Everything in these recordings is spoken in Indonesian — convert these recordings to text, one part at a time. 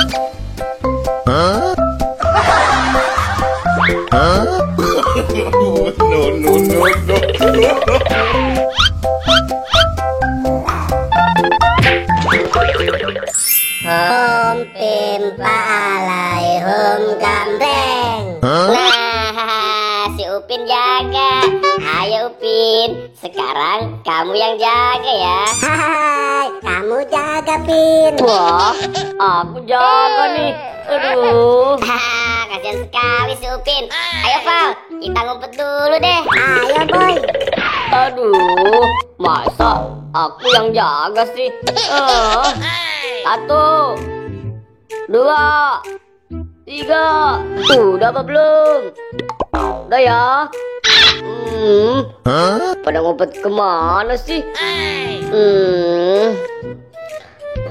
No, no, no, no. Hom pimpa alai hom gandeng. Nah, si Upin jaga. Ayo Upin, sekarang kamu yang jaga ya. Hai, kamu jaga Pin. Wah, aku jaga nih. Aduh, kasihan sekali si Upin. Ayo Val, kita ngumpet dulu deh. Ayo boy. Aduh, masa aku yang jaga sih? 1, 2, 3. Udah apa belum? Udah ya. Pada ngumpet kemana sih?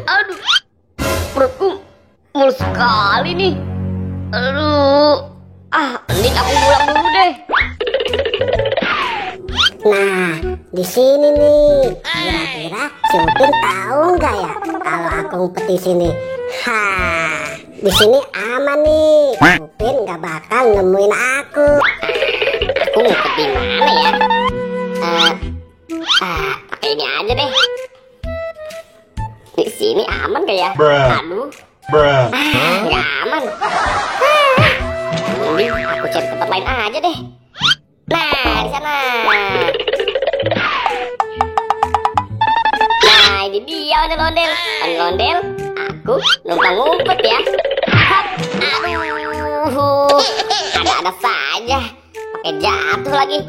Aduh, perutku mul sekali nih. Aduh, mending aku pulang dulu deh. Nah, di sini nih. Kira-kira si Upin tahu nggak ya kalau aku ngumpet di sini? Di sini aman nih. Upin nggak bakal nemuin aku. Aku ngumpet di mana ya? Pakai ini aja deh. Di sini aman gak ya? Aduh, nggak aman. Mending aku cari tempat lain aja deh. Nah, di sana. Nah, ini dia ondel-ondel. Ondel-ondel, aku numpang ngumpet ya. Hap, aduh, ada-ada saja. Pakai jatuh lagi.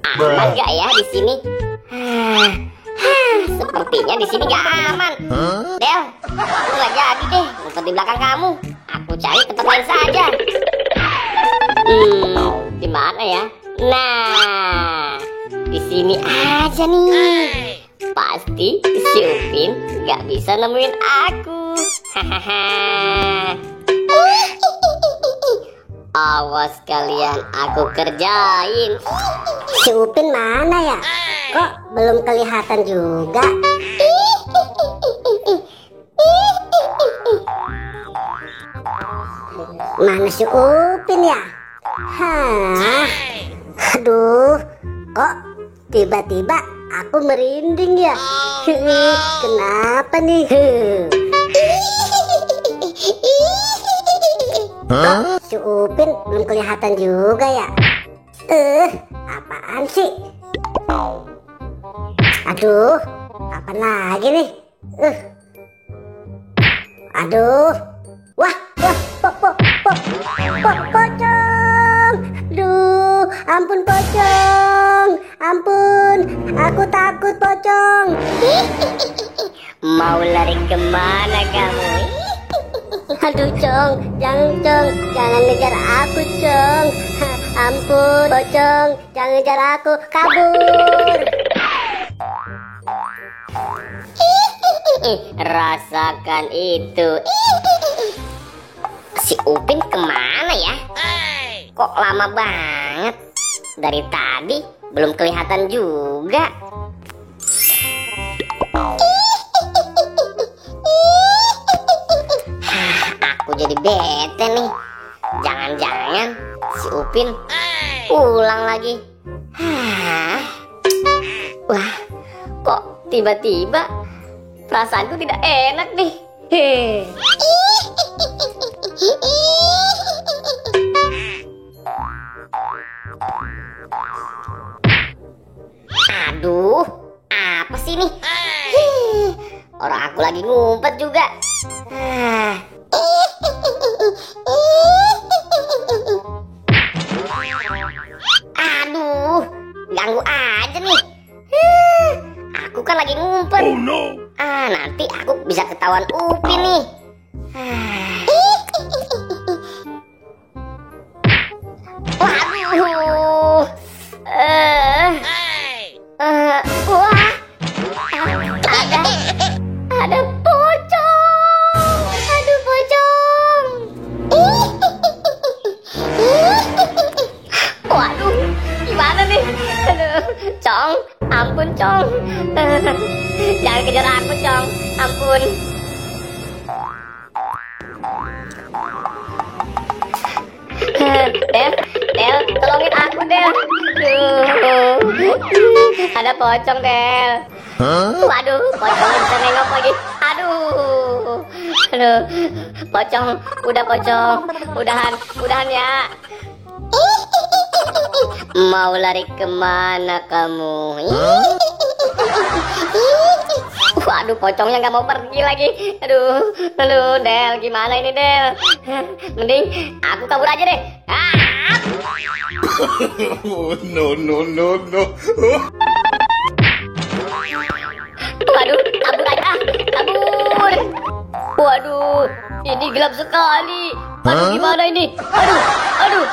Aman gak ya di sini? Sepertinya di sini gak aman. Del, aku gak jadi deh ngumpet di belakang kamu. Aku cari tempat lain saja. Di mana ya? Nah, di sini aja nih. Pasti si Upin gak bisa nemuin aku. Awas kalian, aku kerjain. Si Upin mana ya? Kok belum kelihatan juga? Mana si Upin ya? Aduh, kok tiba-tiba aku merinding ya? Kenapa nih? Kok si Upin belum kelihatan juga ya? Apaan sih? Aduh, apa lagi nih? Aduh, wah, pocong! Duh, ampun pocong, ampun, aku takut pocong. Mau lari kemana kamu? Aduh Cong, jangan ngejar aku Cong. Ampun pocong, jangan ngejar aku, kabur. Rasakan itu. Si Upin kemana ya? Kok lama banget? Dari tadi belum kelihatan juga. Aku jadi bete nih. Jangan-jangan si Upin pulang lagi. Wah, kok tiba-tiba perasaanku tidak enak nih. Aduh, apa sih nih? Orang aku lagi ngumpet juga. Aduh, ganggu aja nih. Aku kan lagi ngumpet. Oh no. Nanti aku bisa ketahuan Upin nih. Waduh. Wah. Ada pocong. Aduh, pocong. Waduh, gimana nih? Aduh, Cong, ampun Cong. Jangan kejar aku Cong, ampun. Del. Ada pocong, Del. Waduh, pocong bisa nengok lagi. Aduh, pocong, udah pocong, udahan ya. Mau lari kemana kamu? Waduh, pocongnya nggak mau pergi lagi. Aduh, Del, gimana ini, Del? Mending aku kabur aja deh. No, no, no, no. Waduh, kabur aja, kabur. Waduh, ini gelap sekali. Aduh, gimana ini? Aduh.